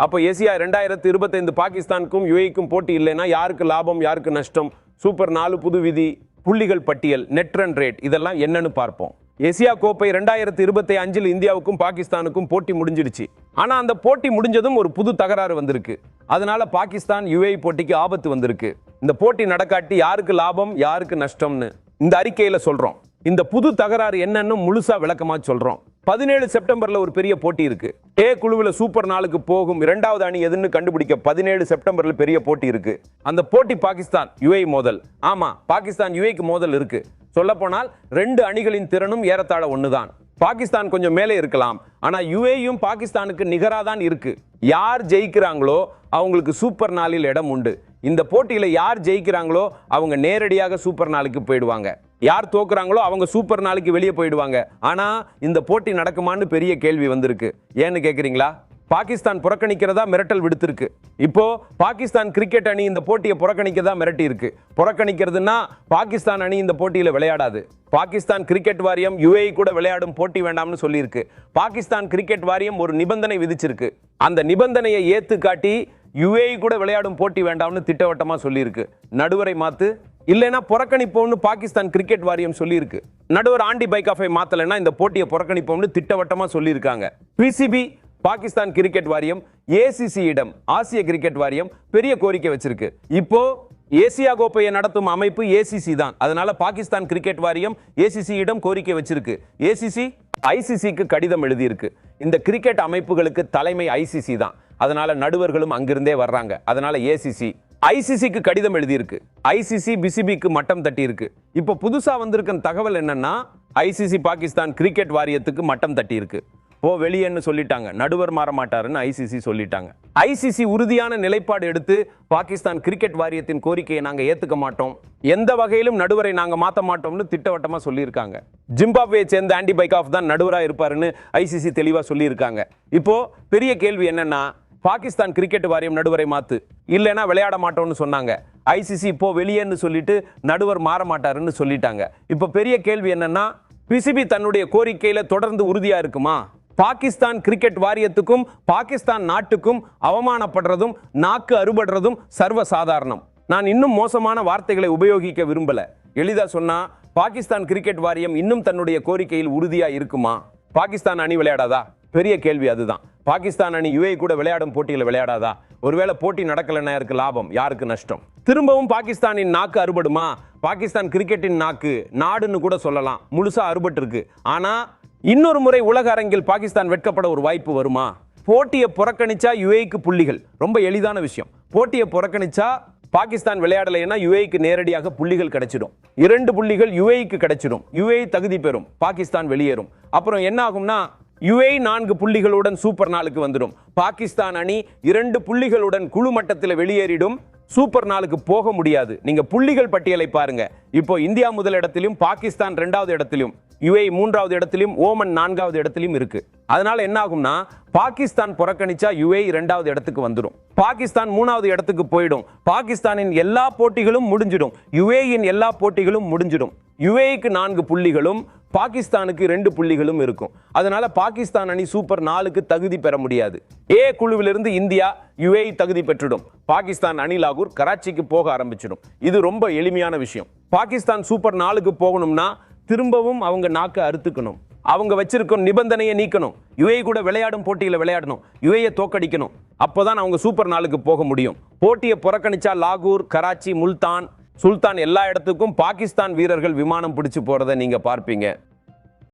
அப்போ ஏசியா 2025 பாகிஸ்தானுக்கும் யுஏக்கும் போட்டி இல்லைன்னா யாருக்கு லாபம், யாருக்கு நஷ்டம், சூப்பர் 4 புது விதி, புள்ளிகள் பட்டியல், நெட் ரன் ரேட், இதெல்லாம் என்னன்னு பார்ப்போம். ஏசியா கோப்பை 2025 இந்தியாவுக்கும் பாகிஸ்தானுக்கும் போட்டி முடிஞ்சிடுச்சு. ஆனா அந்த போட்டி முடிஞ்சதும் ஒரு புது தகராறு வந்திருக்கு. அதனால பாகிஸ்தான் யுஏஇ போட்டிக்கு ஆபத்து வந்திருக்கு. இந்த போட்டி நடக்காட்டி யாருக்கு லாபம், யாருக்கு நஷ்டம்னு இந்த அறிக்கையில சொல்றோம். இந்த புது தகராறு என்னன்னு முழுசா விளக்கமா சொல்றோம். 17 செப்டம்பர்ல ஒரு பெரிய போட்டி இருக்கு. ஏ குழுவில் சூப்பர் 4க்கு போகும் 2வது அணி எதுன்னு கண்டுபிடிக்க 17 செப்டம்பர்ல பெரிய போட்டி இருக்கு. அந்த போட்டி பாகிஸ்தான் யுஏஇ மோதல். ஆமா, பாகிஸ்தான் யுஏஇக்கு மோதல் இருக்கு. சொல்ல போனால் 2 அணிகளின் திறனும் ஏறத்தாழ ஒண்ணுதான். பாகிஸ்தான் கொஞ்சம் மேலே இருக்கலாம், ஆனா யுஏஇயும் பாகிஸ்தானுக்கு நிகராதான் இருக்கு. யார் ஜெயிக்கிறாங்களோ அவங்களுக்கு சூப்பர் 4ல் இடம் உண்டு. இந்த போட்டியில யார் ஜெயிக்கிறாங்களோ அவங்க நேரடியாக சூப்பர் 4க்கு போயிடுவாங்க. யார் தோக்குறாங்களோ அவங்க சூப்பர் 4க்கு வெளியே போயிடுவாங்க. ஆனா இந்த போட்டி நடக்குமான்னு பெரிய கேள்வி வந்திருக்கு. ஏன்னு கேக்குறீங்களா? பாகிஸ்தான் புறக்கணிக்கிறதா மிரட்டல் விடுத்திருக்கு. இப்போ பாகிஸ்தான் கிரிக்கெட் அணி இந்த போட்டியை புறக்கணிக்கிறதா மிரட்டி இருக்கு. புறக்கணிக்கிறதுனா பாகிஸ்தான் அணி இந்த போட்டியில விளையாடாது. பாகிஸ்தான் கிரிக்கெட் வாரியம் யுஏஇ கூட விளையாடும் போட்டி வேண்டாம்னு சொல்லியிருக்கு. பாகிஸ்தான் கிரிக்கெட் வாரியம் ஒரு நிபந்தனை விதிச்சிருக்கு. அந்த நிபந்தனையை ஏத்து காட்டி யுஏஇ கூட விளையாடும் போட்டி வேண்டாம்னு திட்டவட்டமா சொல்லியிருக்கு. நடுவரை மாத்து இல்லைன்னா புறக்கணிப்போம்னு பாகிஸ்தான் கிரிக்கெட் வாரியம் சொல்லியிருக்கு. நடுவர் ஆண்டி பைகாஃபை மாத்தலைன்னா இந்த போட்டியை புறக்கணிப்போம்னு திட்டவட்டமா சொல்லியிருக்காங்க. பிசிபி பாகிஸ்தான் கிரிக்கெட் வாரியம் ஏசிசியிடம் ஆசிய கிரிக்கெட் வாரியம் பெரிய கோரிக்கை வச்சிருக்கு. இப்போ ஏசியா கோப்பையை நடத்தும் அமைப்பு ஏசிசி தான். அதனால பாகிஸ்தான் கிரிக்கெட் வாரியம் ஏசிசியிடம் கோரிக்கை வச்சிருக்கு. ஏசிசி ஐசிசிக்கு கடிதம் எழுதியிருக்கு. இந்த கிரிக்கெட் அமைப்புகளுக்கு தலைமை ஐசிசி தான். அதனால நடுவர்களும் அங்கிருந்தே வர்றாங்க. அதனால ஏசிசி ஐசிசிக்கு கடிதம் எழுதியிருக்கு. ஐசிசி பிசிபிக்கு மட்டம் தட்டி இருக்கு. இப்போ புதுசா வந்திருக்க தகவல் என்னன்னா ஐசிசி பாகிஸ்தான் கிரிக்கெட் வாரியத்துக்கு மட்டம் தட்டி இருக்கு. வெளியேன்னு சொல்லிட்டாங்க. நடுவர் மாற மாட்டாருன்னு ஐசிசி சொல்லிட்டாங்க. ஐசிசி உறுதியான நிலைப்பாடு எடுத்து பாகிஸ்தான் கிரிக்கெட் வாரியத்தின் கோரிக்கையை நாங்க ஏத்துக்க மாட்டோம், எந்த வகையிலும் நடுவரை நாங்க மாத்த மாட்டோம்னு திட்டவட்டமா சொல்லியிருக்காங்க. ஜிம்பாப்வேயை சேர்ந்த ஆண்டி பைகாஃப் தான் நடுவரா இருப்பாருன்னு ஐசிசி தெளிவா சொல்லியிருக்காங்க. இப்போ பெரிய கேள்வி என்னன்னா பாகிஸ்தான் கிரிக்கெட் வாரியம் நடுவரை மாத்து இல்லைன்னா விளையாட மாட்டோம்னு சொன்னாங்க. ஐசிசி இப்போ வெளியேன்னு சொல்லிட்டு நடுவர் மாற மாட்டாருன்னு சொல்லிட்டாங்க. இப்போ பெரிய கேள்வி என்னன்னா பிசிபி தன்னுடைய கோரிக்கையில தொடர்ந்து உறுதியா இருக்குமா? பாகிஸ்தான் கிரிக்கெட் வாரியத்துக்கும் பாகிஸ்தான் நாட்டுக்கும் அவமானப்படுறதும் நாக்கு அறுபடுறதும் சர்வசாதாரணம். நான் இன்னும் மோசமான வார்த்தைகளை உபயோகிக்க விரும்பல. எளிதா சொன்னா பாகிஸ்தான் கிரிக்கெட் வாரியம் இன்னும் தன்னுடைய கோரிக்கையில் உறுதியா இருக்குமா? பாகிஸ்தான் அணி விளையாடாதா? பெரிய கேள்வி அதுதான். பாகிஸ்தான் அணி யுஏஇ கூட விளையாடும் போட்டியில் விளையாடாதா? ஒருவேளை போட்டி நடக்கலன்னா யாருக்கு லாபம், யாருக்கு நஷ்டம்? திரும்பவும் பாகிஸ்தானின் நாக்கு அறுபடுமா? பாகிஸ்தான் கிரிக்கெட்டின் நாக்கு நாடுன்னு கூட சொல்லலாம், முழுசா அறுபட்டு இருக்கு. ஆனா இன்னொரு முறை உலக அரங்கில் பாகிஸ்தான் வெட்கப்பட ஒரு வாய்ப்பு வருமா? போட்டியை புறக்கணிச்சா யுஏஇக்கு புள்ளிகள். ரொம்ப எளிதான விஷயம். போட்டியை புறக்கணிச்சா பாகிஸ்தான் விளையாடலைன்னா யுஏஇக்கு நேரடியாக புள்ளிகள் கிடைச்சிடும். 2 புள்ளிகள் யுஏஇக்கு கிடைச்சிடும். யுஏஇ தகுதி பெறும், பாகிஸ்தான் வெளியேறும். அப்புறம் என்ன ஆகும்னா யுஏஇ 4 புள்ளிகளுடன் சூப்பர் 4க்கு வந்துடும். பாகிஸ்தான் அணி 2 புள்ளிகளுடன் குழு மட்டத்தில் வெளியேறிடும். சூப்பர் 4க்கு போக முடியாது. நீங்க புள்ளிகள் பட்டியலை பாருங்க. இப்போ இந்தியா முதல் இடத்திலும், பாகிஸ்தான் 2வது இடத்திலும், யுஏஇ 3வது இடத்திலும், ஓமன் 4வது இடத்திலும் இருக்கு. அதனால என்ன ஆகும்னா பாகிஸ்தான் புறக்கணிச்சா யுஏஇ 2வது இடத்துக்கு வந்துடும். பாகிஸ்தான் 3வது இடத்துக்கு போயிடும். பாகிஸ்தானின் எல்லா போட்டிகளும் முடிஞ்சிடும். யுஏஇன் எல்லா போட்டிகளும் முடிஞ்சிடும். யுஏஇக்கு 4 புள்ளிகளும் பாகிஸ்தானுக்கு 2 புள்ளிகளும் இருக்கும். அதனால பாகிஸ்தான் அணி சூப்பர் 4க்கு தகுதி பெற முடியாது. ஏ குழுவிலிருந்து இந்தியா யுஏஇ தகுதி பெற்றுடும். பாகிஸ்தான் அணி லாகூர் கராச்சிக்கு போக ஆரம்பிச்சிடும். இது ரொம்ப எளிமையான விஷயம். பாகிஸ்தான் சூப்பர் 4க்கு போகணும்னா திரும்பவும் அவங்க நாக்க அறுத்துக்கணும். அவங்க வச்சிருக்கும் நிபந்தனையை நீக்கணும். யுஏஇ கூட விளையாடும் போட்டியில் விளையாடணும். யுஏஇ தோக்கடிக்கணும். அப்போதான் அவங்க சூப்பர் 4க்கு போக முடியும். போட்டியை புறக்கணிச்சா லாகூர், கராச்சி, முல்தான், சுல்தான் எல்லா இடத்துக்கும் பாகிஸ்தான் வீரர்கள் விமானம் பிடிச்சு போறதை நீங்க பார்ப்பீங்க.